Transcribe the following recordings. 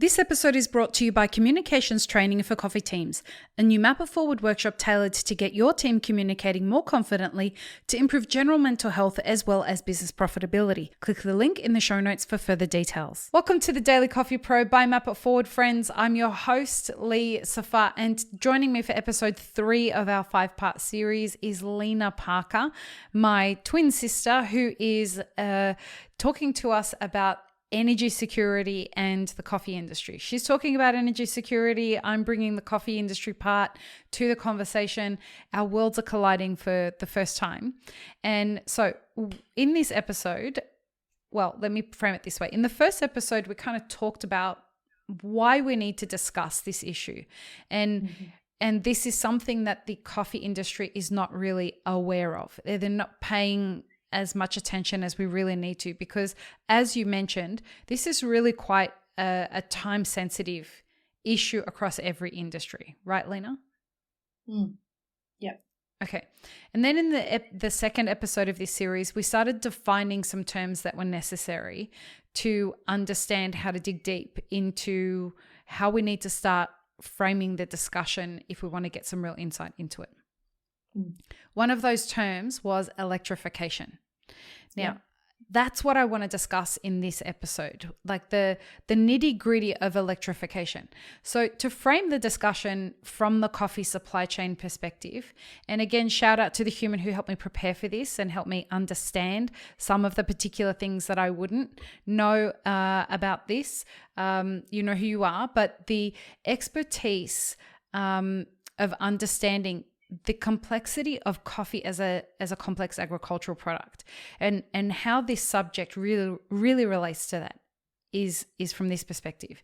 This episode is brought to you by Communications Training for Coffee Teams, a new Map It Forward workshop tailored to get your team communicating more confidently to improve general mental health as well as business profitability. Click the link in the show notes for further details. Welcome to the Daily Coffee Pro by Map It Forward, friends. I'm your host, Lee Safar, and joining me for episode 3 of our 5-part series is Lena Parker, my twin sister, who is talking to us about energy security and the coffee industry. She's talking about energy security. I'm bringing the coffee industry part to the conversation. Our worlds are colliding for the first time. And so in this episode, well, let me frame it this way. In the first episode, we kind of talked about why we need to discuss this issue. And this is something that the coffee industry is not really aware of. They're not paying as much attention as we really need to, because as you mentioned, this is really quite a time-sensitive issue across every industry. Right, Lena? Yeah. Okay. And then in the second episode of this series, we started defining some terms that were necessary to understand how to dig deep into how we need to start framing the discussion if we want to get some real insight into it. One of those terms was electrification. Now, that's what I want to discuss in this episode, like the nitty-gritty of electrification. So to frame the discussion from the coffee supply chain perspective, and again, shout out to the human who helped me prepare for this and helped me understand some of the particular things that I wouldn't know about this. You know who you are, but the expertise of understanding the complexity of coffee as a complex agricultural product, and how this subject really relates to that is from this perspective.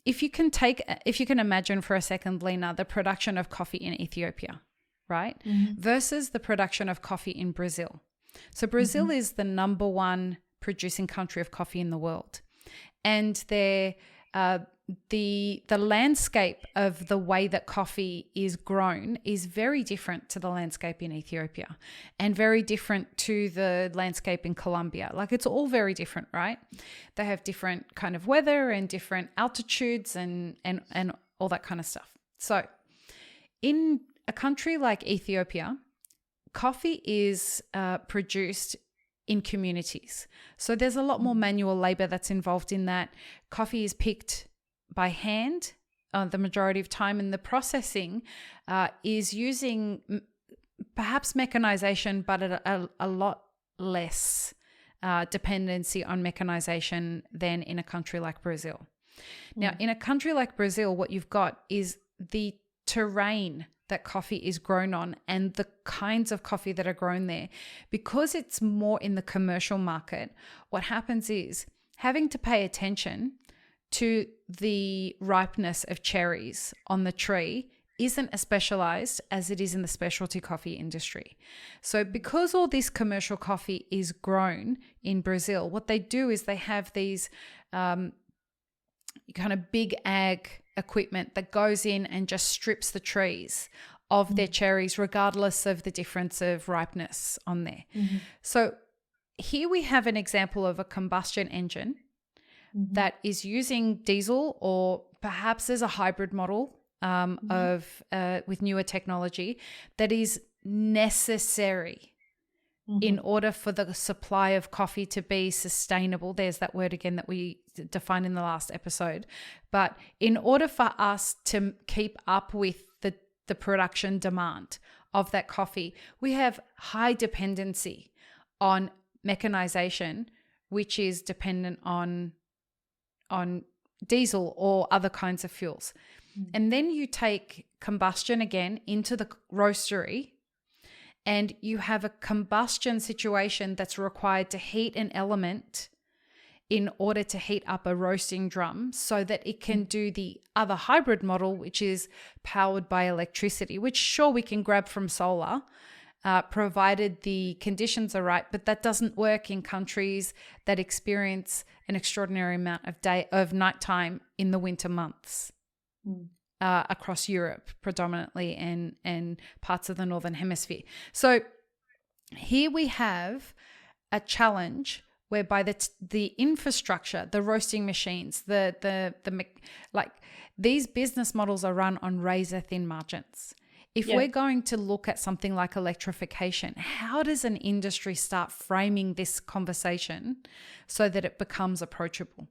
If you can imagine for a second, Lena, the production of coffee in Ethiopia, right, versus the production of coffee in Brazil. So Brazil is the number one producing country of coffee in the world, and the landscape of the way that coffee is grown is very different to the landscape in Ethiopia, and very different to the landscape in Colombia. Like, it's all very different, right? They have different kind of weather and different altitudes and all that kind of stuff. So in a country like Ethiopia, coffee is produced in communities. So there's a lot more manual labor that's involved in that. Coffee is picked by hand the majority of time, and the processing is using perhaps mechanization, but a lot less dependency on mechanization than in a country like Brazil. Now, in a country like Brazil, what you've got is the terrain that coffee is grown on and the kinds of coffee that are grown there. Because it's more in the commercial market, what happens is having to pay attention to the ripeness of cherries on the tree isn't as specialized as it is in the specialty coffee industry. So because all this commercial coffee is grown in Brazil, what they do is they have these kind of big ag equipment that goes in and just strips the trees of their cherries, regardless of the difference of ripeness on there. So here we have an example of a combustion engine that is using diesel, or perhaps there's a hybrid model with newer technology that is necessary in order for the supply of coffee to be sustainable. There's that word again that we defined in the last episode. But in order for us to keep up with the production demand of that coffee, we have high dependency on mechanization, which is dependent on diesel or other kinds of fuels. And then you take combustion again into the roastery, and you have a combustion situation that's required to heat an element in order to heat up a roasting drum so that it can do the other hybrid model, which is powered by electricity, which sure we can grab from solar, provided the conditions are right, but that doesn't work in countries that experience an extraordinary amount of nighttime in the winter months across Europe predominantly, and parts of the Northern Hemisphere. So here we have a challenge whereby the infrastructure, the roasting machines, like these business models are run on razor thin margins. If we're going to look at something like electrification, how does an industry start framing this conversation so that it becomes approachable?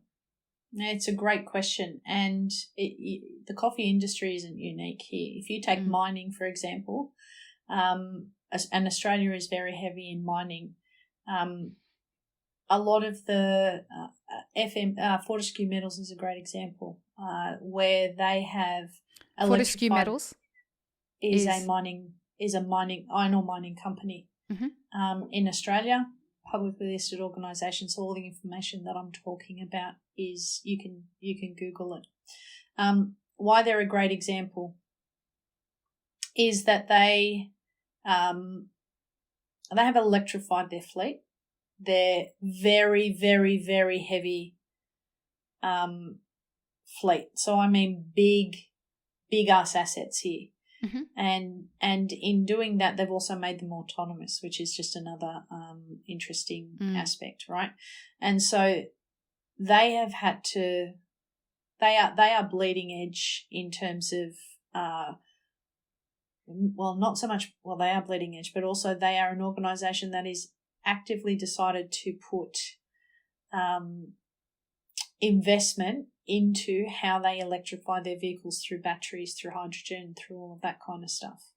It's a great question. And the coffee industry isn't unique here. If you take mining, for example, and Australia is very heavy in mining, a lot of the Fortescue Metals is a great example, where they have Fortescue Metals is a mining iron ore mining company in Australia, publicly listed organisation. So all the information that I'm talking about is you can Google it. Why they're a great example is that they have electrified their fleet. They're very, very, very heavy fleet. So I mean big ass assets here. And in doing that, they've also made them autonomous, which is just another interesting aspect, right? And so they have had to. They are bleeding edge in terms of not so much. Well, they are bleeding edge, but also they are an organisation that is actively decided to put investment into how they electrify their vehicles through batteries, through hydrogen, through all of that kind of stuff.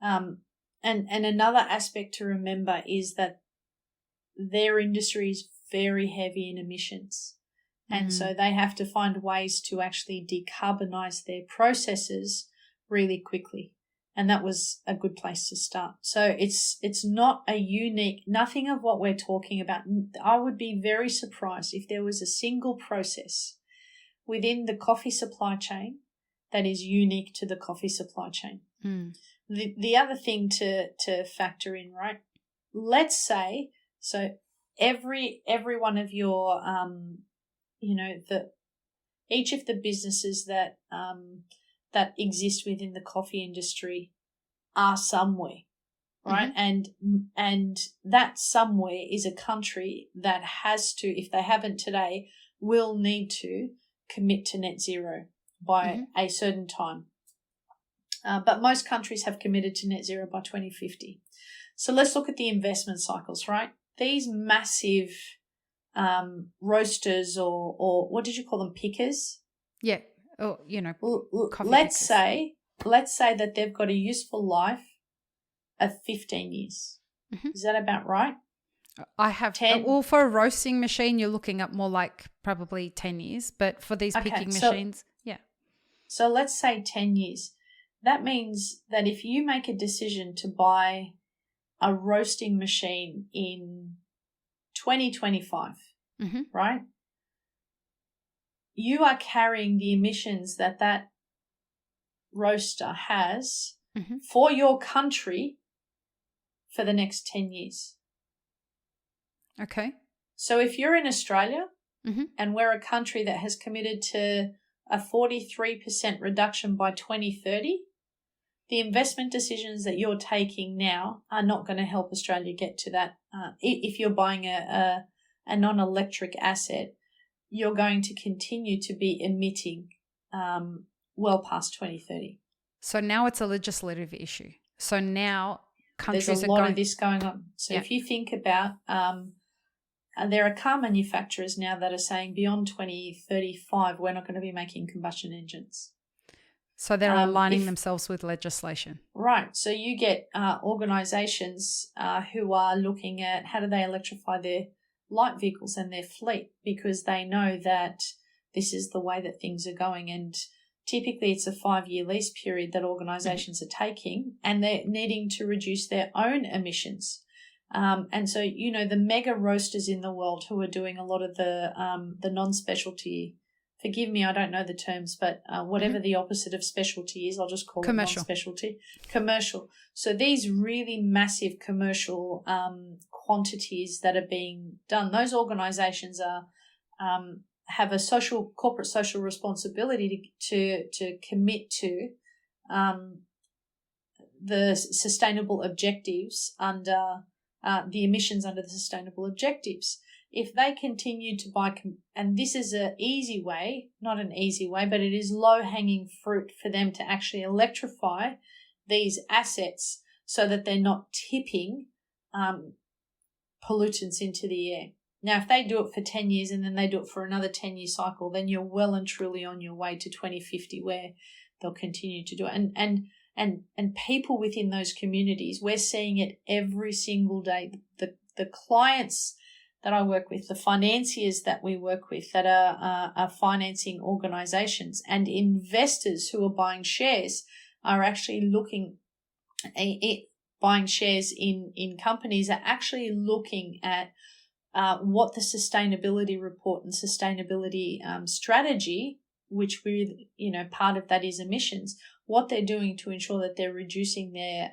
And another aspect to remember is that their industry is very heavy in emissions. And so they have to find ways to actually decarbonize their processes really quickly. And that was a good place to start. So it's not a unique, nothing of what we're talking about. I would be very surprised if there was a single process within the coffee supply chain that is unique to the coffee supply chain. The other thing to factor in, right? Let's say, so every one of your, each of the businesses that exist within the coffee industry are somewhere, right? And that somewhere is a country that has to, if they haven't today, will need to commit to net zero by a certain time. But most countries have committed to net zero by 2050. So let's look at the investment cycles, right? These massive roasters or what did you call them, pickers? Yeah. Or, coffee let's pickers. say that they've got a useful life of 15 years. Is that about right? I have 10. Well, for a roasting machine, you're looking at more like probably 10 years, but for these picking machines, yeah. So let's say 10 years. That means that if you make a decision to buy a roasting machine in 2025, right? You are carrying the emissions that roaster has for your country for the next 10 years. Okay. So if you're in Australia and we're a country that has committed to a 43% reduction by 2030, the investment decisions that you're taking now are not going to help Australia get to that. If you're buying a non-electric asset, you're going to continue to be emitting well past 2030. So now it's a legislative issue. So now countries there's a lot of this going on. So if you think about, there are car manufacturers now that are saying beyond 2035, we're not going to be making combustion engines. So they're aligning themselves with legislation. Right. So you get organisations who are looking at how do they electrify their light vehicles and their fleet, because they know that this is the way that things are going. And typically it's a 5-year lease period that organisations are taking, and they're needing to reduce their own emissions. And so, the mega roasters in the world who are doing a lot of the non-specialty, forgive me, I don't know the terms, but whatever the opposite of specialty is, I'll just call commercial. It non-specialty. Commercial. So these really massive commercial quantities that are being done, those organisations are have a corporate social responsibility to commit to the sustainable objectives under the emissions under the sustainable objectives. if they continue to buy, and this is an easy way, not an easy way, but it is low-hanging fruit for them to actually electrify these assets so that they're not tipping pollutants into the air. Now, if they do it for 10 years and then they do it for another 10-year cycle, then you're well and truly on your way to 2050 where they'll continue to do it. And people within those communities, we're seeing it every single day. The clients that I work with, the financiers that we work with that are financing organizations, and investors who are buying shares are actually looking at buying shares in companies, are actually looking at what the sustainability report and sustainability strategy, which we, part of that is emissions, what they're doing to ensure that they're reducing their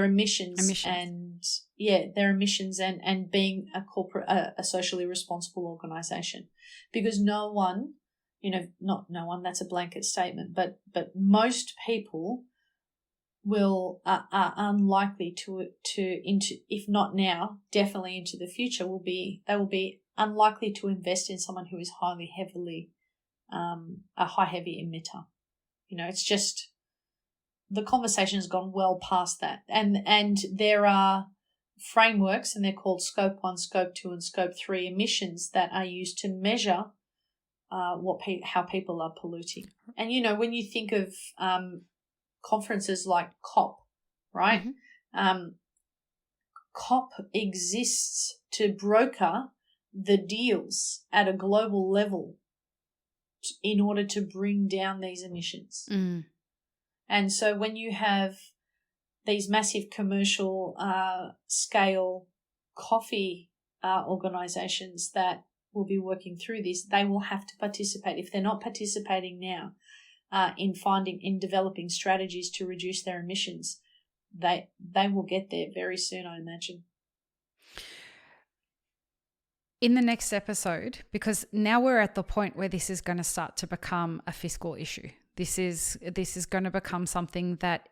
emissions and being a socially responsible organization. Because no one, not no one, that's a blanket statement, but most people are unlikely to if not now, definitely into the future, they will be unlikely to invest in someone who is heavy emitter. It's just, the conversation has gone well past that. And there are frameworks, and they're called Scope 1, Scope 2, and Scope 3 emissions that are used to measure how people are polluting. And, when you think of conferences like COP, right? Mm-hmm. COP exists to broker the deals at a global level in order to bring down these emissions. Mm. And so when you have these massive commercial scale coffee organizations that will be working through this, they will have to participate. If they're not participating now in developing strategies to reduce their emissions, they will get there very soon, I imagine. In the next episode, because now we're at the point where this is going to start to become a fiscal issue. This is going to become something that,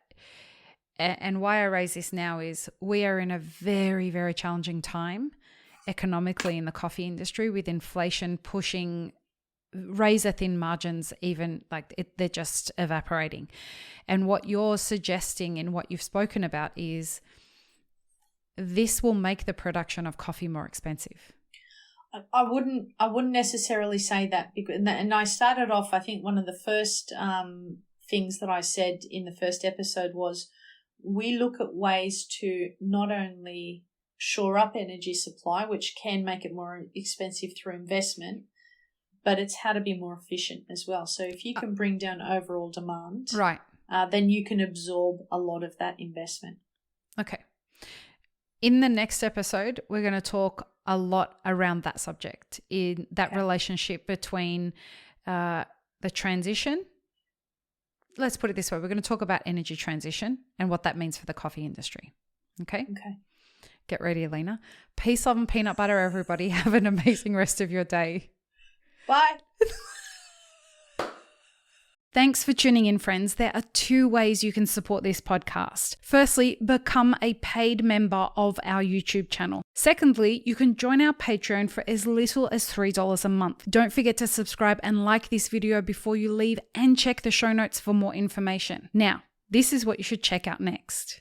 and why I raise this now is we are in a very, very challenging time economically in the coffee industry, with inflation pushing razor thin margins, even they're just evaporating. And what you're suggesting and what you've spoken about is this will make the production of coffee more expensive. I wouldn't necessarily say that, because, and I started off, I think one of the first things that I said in the first episode was, we look at ways to not only shore up energy supply, which can make it more expensive through investment, but it's how to be more efficient as well. So if you can bring down overall demand, right, then you can absorb a lot of that investment. Okay. In the next episode, we're going to talk a lot around that subject, in that relationship between the transition. Let's put it this way. We're going to talk about energy transition and what that means for the coffee industry. Okay? Okay. Get ready, Lena. Peace, love, and peanut butter, everybody. Have an amazing rest of your day. Bye. Thanks for tuning in, friends. There are 2 ways you can support this podcast. Firstly, become a paid member of our YouTube channel. Secondly, you can join our Patreon for as little as $3 a month. Don't forget to subscribe and like this video before you leave, and check the show notes for more information. Now, this is what you should check out next.